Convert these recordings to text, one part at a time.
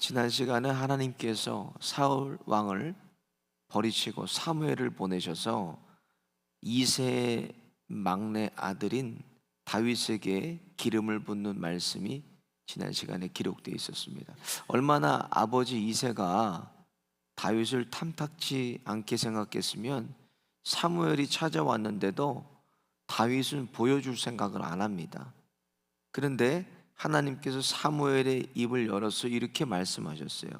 지난 시간에 하나님께서 사울 왕을 버리시고 사무엘을 보내셔서 이세의 막내 아들인 다윗에게 기름을 붓는 말씀이 지난 시간에 기록되어 있었습니다. 얼마나 아버지 이세가 다윗을 탐탁치 않게 생각했으면 사무엘이 찾아왔는데도 다윗은 보여줄 생각을 안 합니다. 그런데 하나님께서 사무엘의 입을 열어서 이렇게 말씀하셨어요.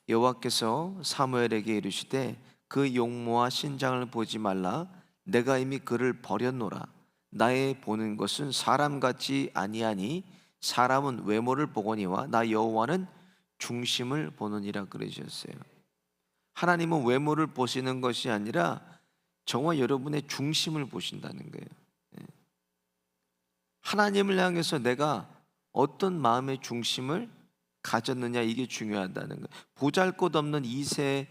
여호와께서 사무엘에게 이르시되 그 용모와 신장을 보지 말라. 내가 이미 그를 버렸노라. 나의 보는 것은 사람 같지 아니하니 사람은 외모를 보거니와 나 여호와는 중심을 보느니라 그러셨어요. 하나님은 외모를 보시는 것이 아니라 저와 여러분의 중심을 보신다는 거예요. 하나님을 향해서 내가 어떤 마음의 중심을 가졌느냐, 이게 중요하다는 거예요. 보잘것없는 이세의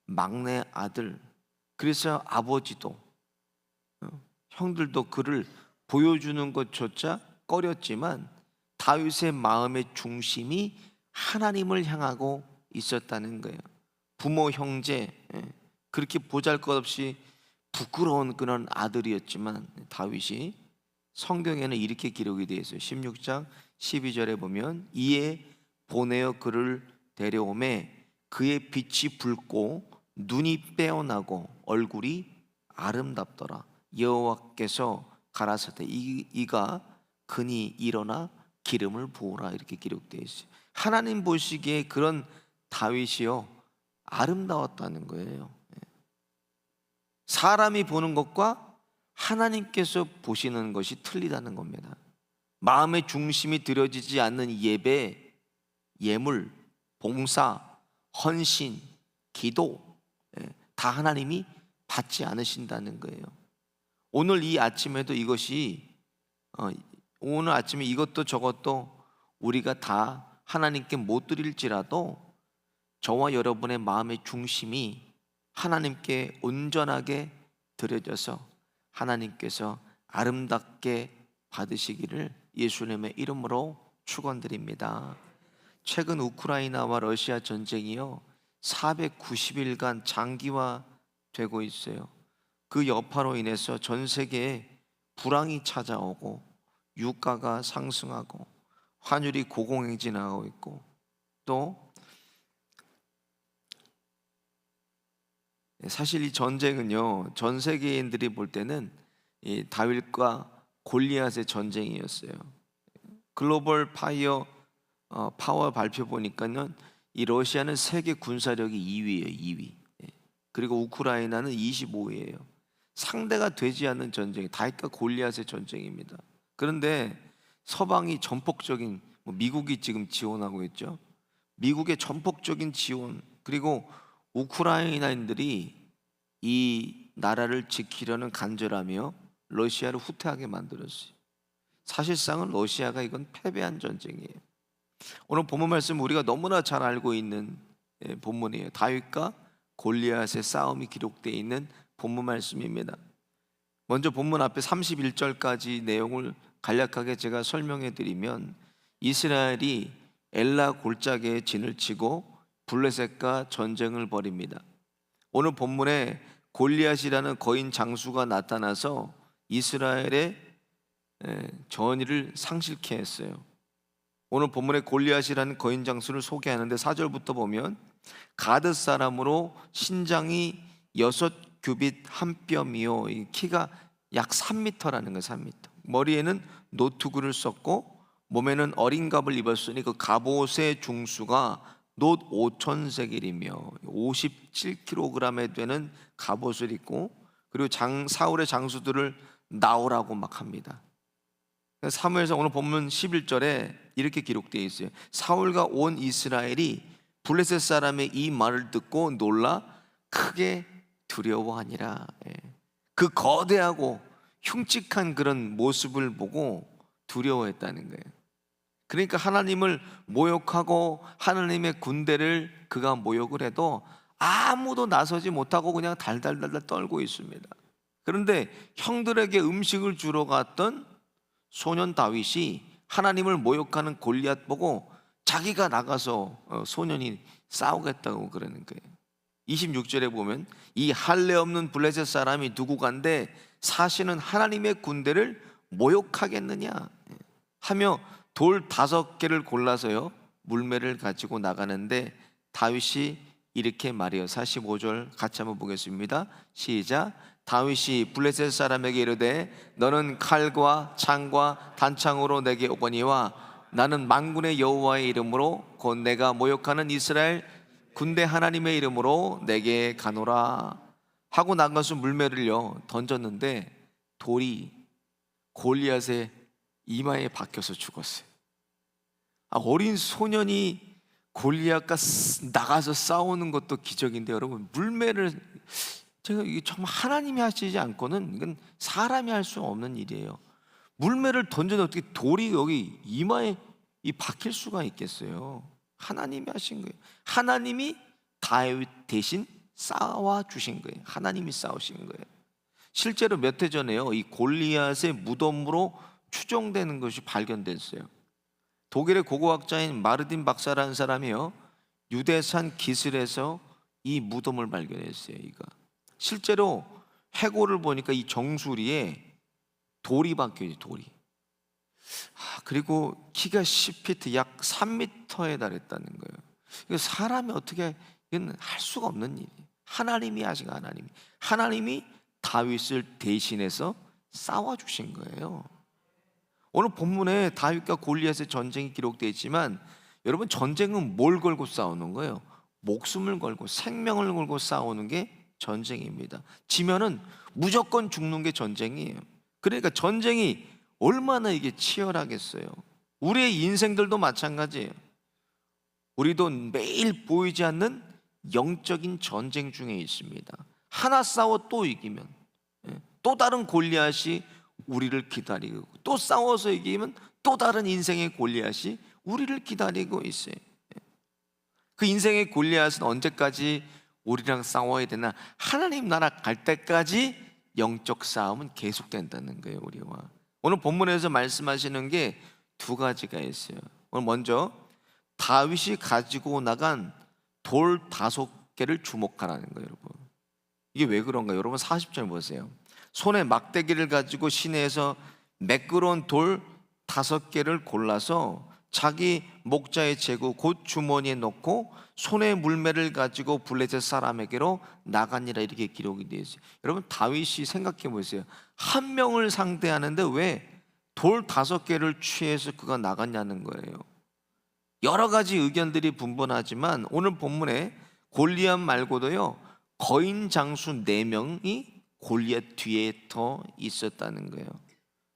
막내 아들, 그래서 아버지도 형들도 그를 보여주는 것조차 꺼렸지만 다윗의 마음의 중심이 하나님을 향하고 있었다는 거예요. 부모, 형제, 그렇게 보잘것없이 부끄러운 그런 아들이었지만 다윗이, 성경에는 이렇게 기록이 되어 있어요. 16장 12절에 보면 이에 보내어 그를 데려오매 그의 빛이 붉고 눈이 빼어나고 얼굴이 아름답더라. 여호와께서 가라사대 이가 그니 일어나 기름을 부으라, 이렇게 기록되어 있어요. 하나님 보시기에 그런 다윗이요 아름다웠다는 거예요. 사람이 보는 것과 하나님께서 보시는 것이 틀리다는 겁니다. 마음의 중심이 들여지지 않는 예배, 예물, 봉사, 헌신, 기도, 다 하나님이 받지 않으신다는 거예요. 오늘 이 아침에도 이것이 오늘 아침에 이것도 저것도 우리가 다 하나님께 못 드릴지라도 저와 여러분의 마음의 중심이 하나님께 온전하게 드려져서 하나님께서 아름답게 받으시기를 예수님의 이름으로 축원드립니다. 최근 우크라이나와 러시아 전쟁이요 490일간 장기화되고 있어요. 그 여파로 인해서 전 세계에 불황이 찾아오고 유가가 상승하고 환율이 고공행진하고 있고, 또 사실 이 전쟁은요 전 세계인들이 볼 때는 이 다윗과 골리앗의 전쟁이었어요. 글로벌 파워 발표 보니까는 이 러시아는 세계 군사력이 2위예요, 2위. 그리고 우크라이나는 25위예요. 상대가 되지 않는 전쟁이 다윗과 골리앗의 전쟁입니다. 그런데 서방이 전폭적인, 미국이 지금 지원하고 있죠. 미국의 전폭적인 지원, 그리고 우크라이나인들이 이 나라를 지키려는 간절하며 러시아를 후퇴하게 만들었어요. 사실상은 러시아가 이건 패배한 전쟁이에요. 오늘 본문 말씀 우리가 너무나 잘 알고 있는 본문이에요. 다윗과 골리앗의 싸움이 기록되어 있는 본문 말씀입니다. 먼저 본문 앞에 31절까지 내용을 간략하게 제가 설명해 드리면, 이스라엘이 엘라 골짜기에 진을 치고 블레셋과 전쟁을 벌입니다. 오늘 본문에 골리앗이라는 거인 장수가 나타나서 이스라엘의 전의를 상실케 했어요. 오늘 본문에 골리앗이라는 거인 장수를 소개하는데 4절부터 보면 가드 사람으로 신장이 6규빗 한 뼘이요, 키가 약 3m라는 거예요. 3m. 머리에는 노투구를 썼고 몸에는 어린 갑을 입었으니 그 갑옷의 중수가 놋 5,000세겔이며 57kg에 되는 갑옷을 입고, 그리고 사울의 장수들을 나오라고 막 합니다. 사무엘상 오늘 본문 11절에 이렇게 기록되어 있어요. 사울과 온 이스라엘이 블레셋 사람의 이 말을 듣고 놀라 크게 두려워하니라. 그 거대하고 흉측한 그런 모습을 보고 두려워했다는 거예요. 그러니까 하나님을 모욕하고 하나님의 군대를 그가 모욕을 해도 아무도 나서지 못하고 그냥 달달달달 떨고 있습니다. 그런데 형들에게 음식을 주러 갔던 소년 다윗이 하나님을 모욕하는 골리앗 보고 자기가 나가서 소년이 싸우겠다고 그러는 거예요. 26절에 보면 이 할례 없는 블레셋 사람이 누구간데 사실은 하나님의 군대를 모욕하겠느냐 하며 돌 5개를 골라서요 물매를 가지고 나가는데 다윗이 이렇게 말해요. 45절 같이 한번 보겠습니다. 시작. 다윗이 블레셋 사람에게 이르되 너는 칼과 창과 단창으로 내게 오거니와 나는 만군의 여호와의 이름으로 곧 내가 모욕하는 이스라엘 군대 하나님의 이름으로 내게 가노라 하고 나가서 물매를요 던졌는데 돌이 골리앗의 이마에 박혀서 죽었어요. 어린 소년이 골리앗과 나가서 싸우는 것도 기적인데 여러분, 물매를 제가 이게 정말 하나님이 하시지 않고는 이건 사람이 할 수 없는 일이에요. 물매를 던져도 어떻게 돌이 여기 이마에 박힐 수가 있겠어요? 하나님이 하신 거예요. 하나님이 다윗 대신 싸워 주신 거예요. 하나님이 싸우신 거예요. 실제로 몇 해 전에요 이 골리앗의 무덤으로 추정되는 것이 발견됐어요. 독일의 고고학자인 마르딘 박사라는 사람이요 유대산 기슭에서 이 무덤을 발견했어요. 이거 실제로 해골을 보니까 이 정수리에 돌이 박혀있어요. 돌이. 그리고 키가 10피트 약 3m에 달했다는 거예요. 사람이 어떻게, 이건 할 수가 없는 일이에요. 하나님이 하신 거, 하나님이 다윗을 대신해서 싸워주신 거예요. 오늘 본문에 다윗과 골리앗의 전쟁이 기록되어 있지만 여러분, 전쟁은 뭘 걸고 싸우는 거예요? 목숨을 걸고 생명을 걸고 싸우는 게 전쟁입니다. 지면은 무조건 죽는 게 전쟁이에요. 그러니까 전쟁이 얼마나 이게 치열하겠어요. 우리의 인생들도 마찬가지예요. 우리도 매일 보이지 않는 영적인 전쟁 중에 있습니다. 하나 싸워 또 이기면 또 다른 골리앗이 우리를 기다리고, 또 싸워서 이기면 또 다른 인생의 골리앗이 우리를 기다리고 있어요. 그 인생의 골리앗은 언제까지 우리랑 싸워야 되나? 하나님 나라 갈 때까지 영적 싸움은 계속된다는 거예요. 우리와. 오늘 본문에서 말씀하시는 게 2가지가 있어요. 오늘 먼저 다윗이 가지고 나간 돌 5개를 주목하라는 거예요. 여러분, 이게 왜 그런가? 여러분 40절 보세요. 손에 막대기를 가지고 시내에서 매끄러운 돌 5개를 골라서 자기 목자의 제구 곧 주머니에 넣고 손에 물매를 가지고 블레셋 사람에게로 나가니라, 이렇게 기록이 되어 있어요. 여러분, 다윗이 생각해 보세요. 한 명을 상대하는데 왜 돌 5개를 취해서 그가 나갔냐는 거예요. 여러 가지 의견들이 분분하지만 오늘 본문에 골리앗 말고도요 거인 장수 4명이 골리앗 뒤에 더 있었다는 거예요.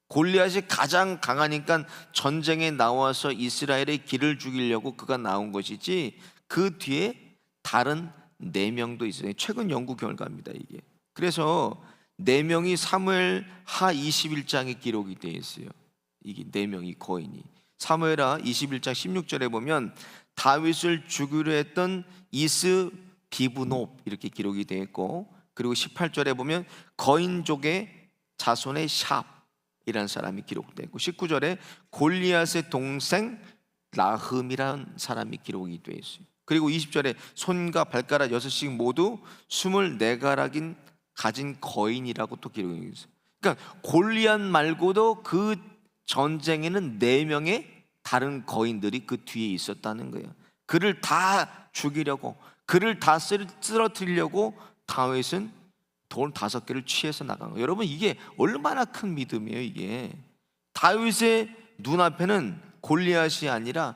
골리앗이 가장 강하니까 전쟁에 나와서 이스라엘의 길을 죽이려고 그가 나온 것이지 그 뒤에 다른 4명도 있어요. 최근 연구 결과입니다, 이게. 그래서 4명이 사무엘 하 21장에 기록이 되어 있어요. 이게 4명이 거인이. 사무엘하 21장 16절에 보면 다윗을 죽이려 했던 이스 비브노 이렇게 기록이 되어 있고, 그리고 18절에 보면 거인족의 자손의 샵이라는 사람이 기록되어 있고, 19절에 골리앗의 동생 라흠이라는 사람이 기록이 되어 있어요. 그리고 20절에 손과 발가락 6씩 모두 24가락인 가진 거인이라고 또 기록이 있어요. 그러니까 골리앗 말고도 그 전쟁에는 4명의 다른 거인들이 그 뒤에 있었다는 거예요. 그를 다 죽이려고, 그를 다 쓰러뜨리려고 다윗은 돌 5개를 취해서 나간 거예요. 여러분, 이게 얼마나 큰 믿음이에요. 이게 다윗의 눈앞에는 골리앗이 아니라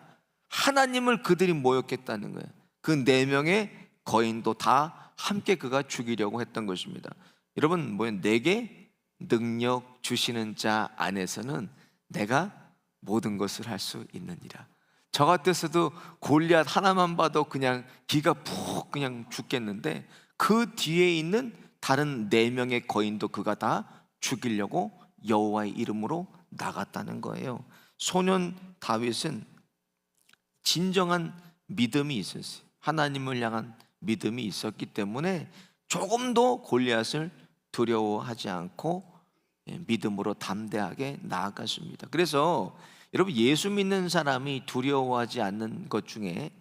하나님을 그들이 모욕했다는 거예요. 그 4명의 거인도 다 함께 그가 죽이려고 했던 것입니다. 여러분, 내게 능력 주시는 자 안에서는 내가 모든 것을 할 수 있느니라. 저 같았어도 골리앗 하나만 봐도 그냥 기가 푹 그냥 죽겠는데 그 뒤에 있는 다른 4명의 거인도 그가 다 죽이려고 여호와의 이름으로 나갔다는 거예요. 소년 다윗은 진정한 믿음이 있었어요. 하나님을 향한 믿음이 있었기 때문에 조금도 골리앗을 두려워하지 않고 믿음으로 담대하게 나아갔습니다. 그래서 여러분, 예수 믿는 사람이 두려워하지 않는 것 중에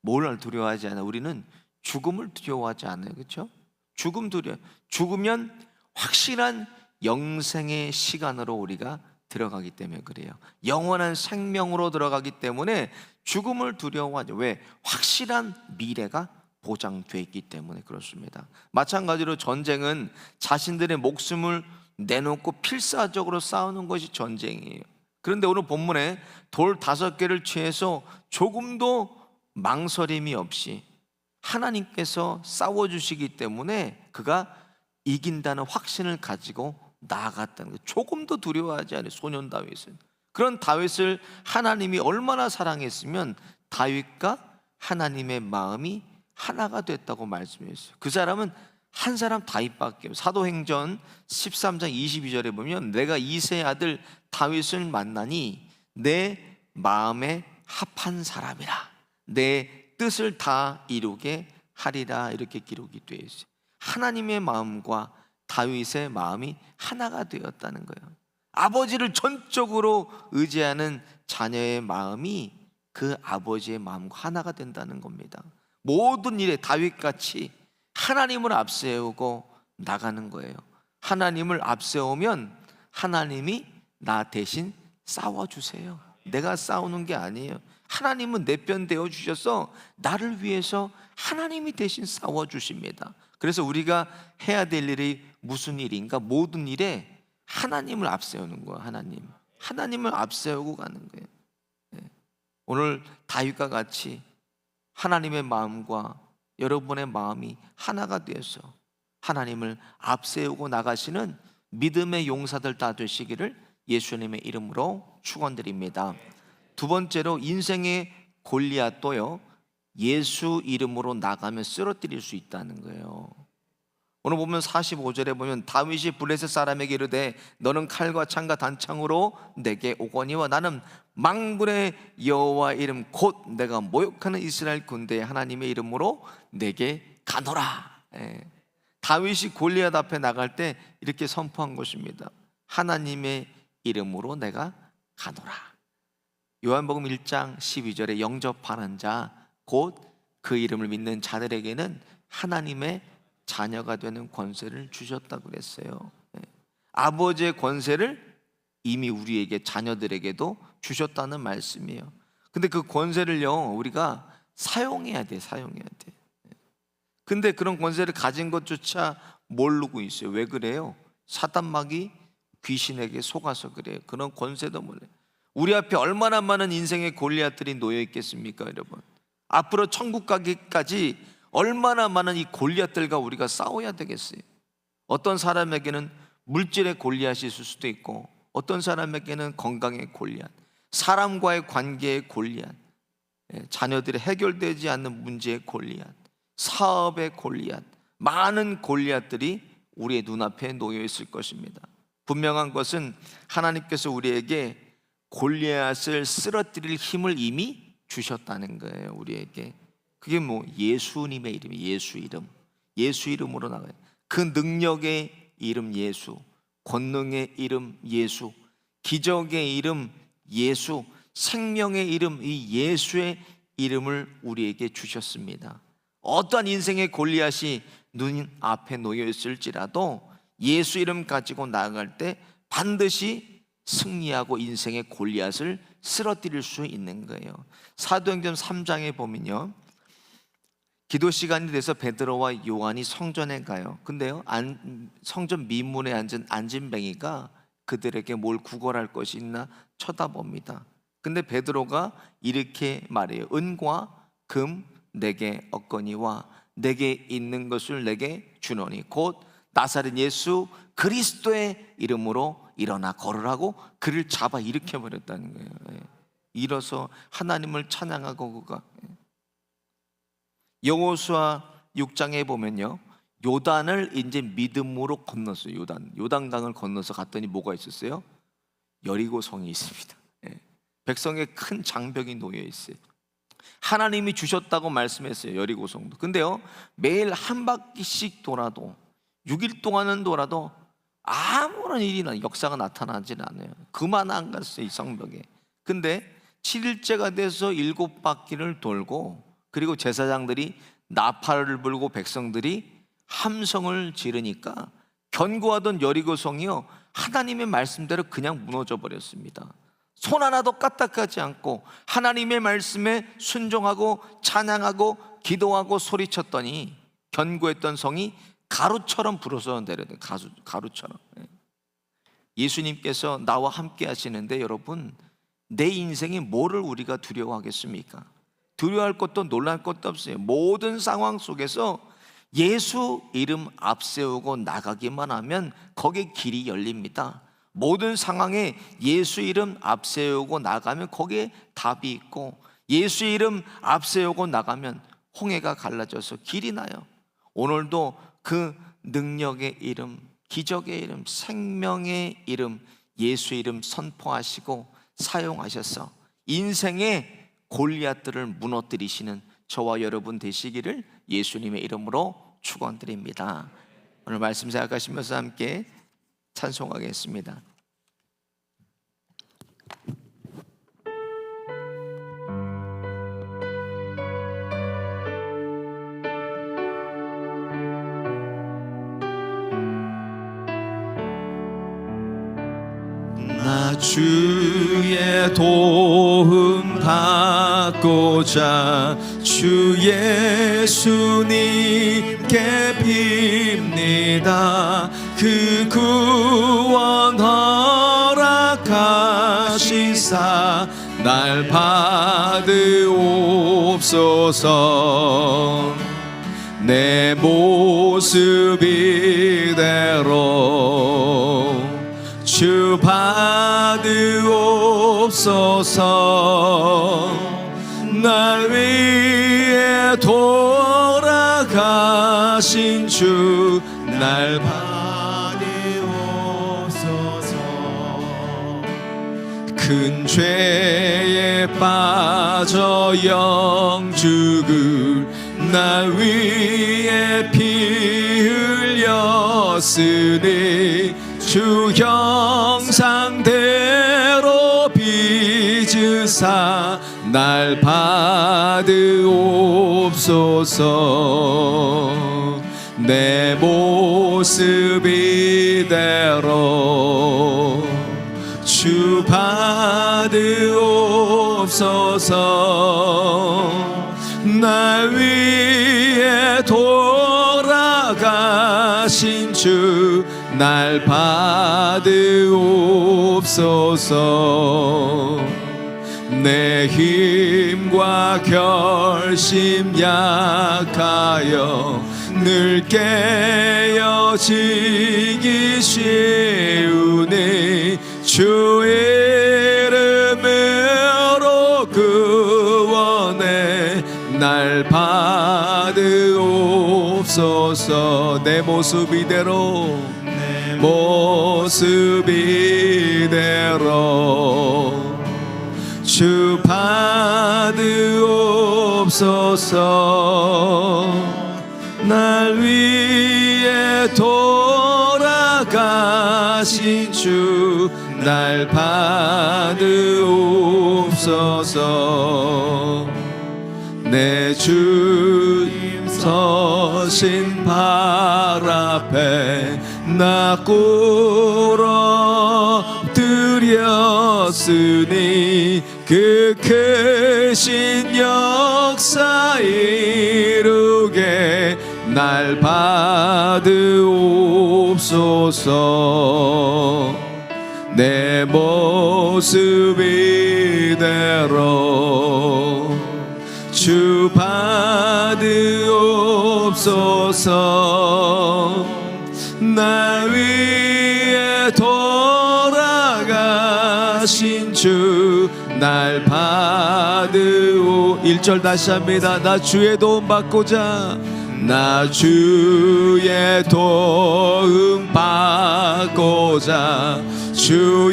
뭘 두려워하지 않아? 우리는 죽음을 두려워하지 않아요. 그렇죠? 죽으면 확실한 영생의 시간으로 우리가 들어가기 때문에 그래요. 영원한 생명으로 들어가기 때문에 죽음을 두려워하죠. 왜? 확실한 미래가 보장되어 있기 때문에 그렇습니다. 마찬가지로 전쟁은 자신들의 목숨을 내놓고 필사적으로 싸우는 것이 전쟁이에요. 그런데 오늘 본문에 돌 5개를 취해서 조금도 망설임이 없이 하나님께서 싸워주시기 때문에 그가 이긴다는 확신을 가지고 나아갔다는 거예요. 조금도 두려워하지 않아요. 소년 다윗은. 그런 다윗을 하나님이 얼마나 사랑했으면 다윗과 하나님의 마음이 하나가 됐다고 말씀했어요. 그 사람은 한 사람 다윗밖에. 사도행전 13장 22절에 보면 내가 이새의 아들 다윗을 만나니 내 마음에 합한 사람이라 내 뜻을 다 이루게 하리라, 이렇게 기록이 되어 있어요. 하나님의 마음과 다윗의 마음이 하나가 되었다는 거예요. 아버지를 전적으로 의지하는 자녀의 마음이 그 아버지의 마음과 하나가 된다는 겁니다. 모든 일에 다윗같이 하나님을 앞세우고 나가는 거예요. 하나님을 앞세우면 하나님이 나 대신 싸워주세요. 내가 싸우는 게 아니에요. 하나님은 내 편 되어 주셔서 나를 위해서 하나님이 대신 싸워주십니다. 그래서 우리가 해야 될 일이 무슨 일인가? 모든 일에 하나님을 앞세우는 거예요. 하나님을 앞세우고 가는 거예요. 오늘 다윗과 같이 하나님의 마음과 여러분의 마음이 하나가 되어서 하나님을 앞세우고 나가시는 믿음의 용사들 다 되시기를 예수님의 이름으로 축원드립니다. 두 번째로, 인생의 골리앗도요 예수 이름으로 나가면 쓰러뜨릴 수 있다는 거예요. 오늘 보면 45절에 보면 다윗이 블레셋 사람에게 이르되 너는 칼과 창과 단창으로 내게 오거니와 나는 만군의 여호와 이름 곧 내가 모욕하는 이스라엘 군대의 하나님의 이름으로 내게 가노라. 다윗이 골리앗 앞에 나갈 때 이렇게 선포한 것입니다. 하나님의 이름으로 내가 가노라. 요한복음 1장 12절에 영접하는 자 곧 그 이름을 믿는 자들에게는 하나님의 자녀가 되는 권세를 주셨다고 그랬어요. 아버지의 권세를 이미 우리에게, 자녀들에게도 주셨다는 말씀이에요. 근데 그 권세를요 우리가 사용해야 돼. 근데 그런 권세를 가진 것조차 모르고 있어요. 왜 그래요? 사단마귀 귀신에게 속아서 그래요. 그런 권세도 몰라요. 우리 앞에 얼마나 많은 인생의 골리앗들이 놓여 있겠습니까, 여러분? 앞으로 천국 가기까지 얼마나 많은 이 골리앗들과 우리가 싸워야 되겠어요. 어떤 사람에게는 물질의 골리앗이 있을 수도 있고, 어떤 사람에게는 건강의 골리앗, 사람과의 관계의 골리앗, 자녀들이 해결되지 않는 문제의 골리앗, 사업의 골리앗, 많은 골리앗들이 우리의 눈앞에 놓여 있을 것입니다. 분명한 것은 하나님께서 우리에게 골리앗을 쓰러뜨릴 힘을 이미 주셨다는 거예요. 우리에게. 그게 뭐 예수님의 이름이에요. 예수 이름으로 나가요. 그 능력의 이름 예수, 권능의 이름 예수, 기적의 이름 예수, 생명의 이름, 이 예수의 이름을 우리에게 주셨습니다. 어떠한 인생의 골리앗이 눈 앞에 놓여 있을지라도 예수 이름 가지고 나아갈 때 반드시 승리하고 인생의 골리앗을 쓰러뜨릴 수 있는 거예요. 사도행전 3장에 보면요, 기도 시간이 돼서 베드로와 요한이 성전에 가요. 근데요, 성전 미문에 앉은 안진뱅이가 그들에게 뭘 구걸할 것이 있나 쳐다봅니다. 근데 베드로가 이렇게 말해요. 은과 금 내게 얻거니와 내게 있는 것을 내게 주노니 곧 나사렛 예수 그리스도의 이름으로 일어나 걸으라고 그를 잡아 일으켜 버렸다는 거예요. 일어서 하나님을 찬양하고 그가. 여호수아 6장에 보면요, 요단을 이제 믿음으로 건넜어요. 요단강을 건너서 갔더니 뭐가 있었어요? 여리고성이 있습니다. 백성의 큰 장벽이 놓여 있어요. 하나님이 주셨다고 말씀했어요. 여리고성도. 근데요, 매일 한 바퀴씩 돌아도 6일 동안은 돌아도 아무런 일이나 역사가 나타나지는 않아요. 그만 안 갔어요, 이 성벽에. 근데 7일째가 돼서 7바퀴를 돌고, 그리고 제사장들이 나팔을 불고 백성들이 함성을 지르니까 견고하던 여리고성이요, 하나님의 말씀대로 그냥 무너져 버렸습니다. 손 하나도 까딱하지 않고 하나님의 말씀에 순종하고 찬양하고 기도하고 소리쳤더니 견고했던 성이 가루처럼 불어서 내려요. 가루처럼. 예수님께서 나와 함께 하시는데, 여러분, 내 인생에 뭐를 우리가 두려워하겠습니까? 두려워할 것도 놀랄 것도 없어요. 모든 상황 속에서 예수 이름 앞세우고 나가기만 하면 거기에 길이 열립니다. 모든 상황에 예수 이름 앞세우고 나가면 거기에 답이 있고, 예수 이름 앞세우고 나가면 홍해가 갈라져서 길이 나요. 오늘도 그 능력의 이름, 기적의 이름, 생명의 이름, 예수 이름 선포하시고 사용하셔서 인생의 골리앗들을 무너뜨리시는 저와 여러분 되시기를 예수님의 이름으로 축원드립니다. 오늘 말씀 생각하시면서 함께 찬송하겠습니다. 나 주의 도움 받고자 주 예수님께 빕니다. 그 구원 허락하시사 날 받으옵소서. 내 모습 이대로 주 받으옵소서. 날 위해 돌아가신 주 날 받으옵소서. 큰 죄에 빠져 영죽을 날 위해 피 흘렸으니 주 형상대로 빚으사 날 받으옵소서. 내 모습 이대로 주 받으옵소서. 날 위해 돌아가신 주 날 받으옵소서. 내 힘과 결심 약하여 늘 깨어지기 쉬우니 주 이름으로 구원해 날 받으옵소서. 내 모습 이대로 모습 이대로 주 받으옵소서. 날 위해 돌아가신 주 날 받으옵소서. 내 주님 서신 발 앞에 나 꿇어드렸으니 그 크신 역사 이루게 날 받으옵소서. 내 모습 이대로 주 받으옵소서. 날 위해 돌아가신 주 날 받으오. 1절 다시 합니다. 나 주의 도움 받고자 나 주의 도움 받고자 주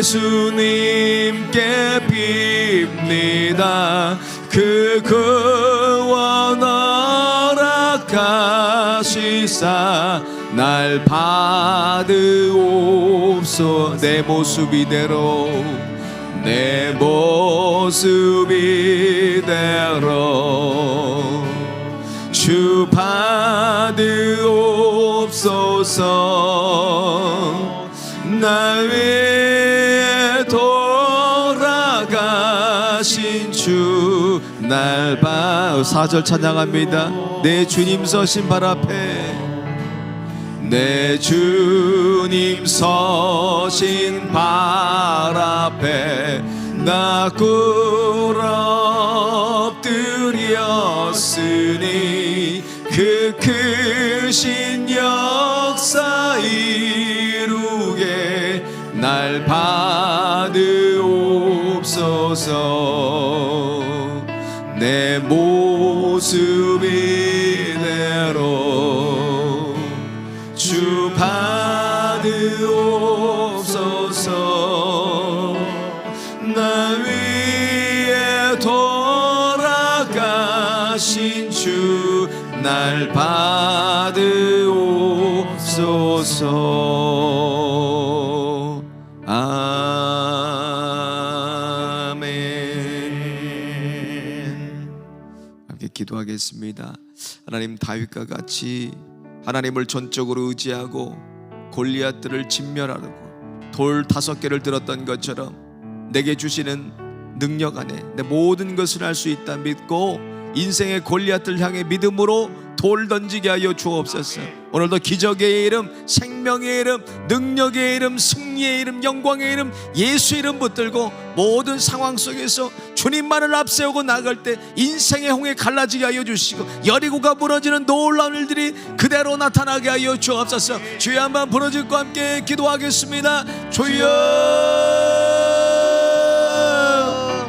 예수님께 빕니다. 그 구원 허락하시사 날 받으옵소. 내 모습 이대로 내 모습 이대로 주 받으옵소서. 나 위에 돌아가신 주 날 봐. 4절 찬양합니다. 내 주님 서신 발 앞에 내 주님 서신 발 앞에 나 꿇어 엎드렸으니 그 크신 역사 이루게 날 받으옵소서. 내 모습 이대로 주 받으옵소서. 나 위에 돌아가신 주 날 받으옵소서. 아멘. 함께 기도하겠습니다. 하나님, 다윗과 같이 하나님을 전적으로 의지하고 골리앗들을 진멸하려고 돌 5개를 들었던 것처럼 내게 주시는 능력 안에 내 모든 것을 할 수 있다 믿고 인생의 골리앗들 향해 믿음으로 돌 던지게 하여 주옵소서. 오늘도 기적의 이름, 생명의 이름, 능력의 이름, 승리의 이름, 영광의 이름, 예수 이름 붙들고 모든 상황 속에서 주님만을 앞세우고 나갈 때 인생의 홍해 갈라지게 하여 주시고 여리고가 무너지는 놀라운 일들이 그대로 나타나게 하여 주옵소서. 주여 한번 부르짖고 함께 기도하겠습니다. 주여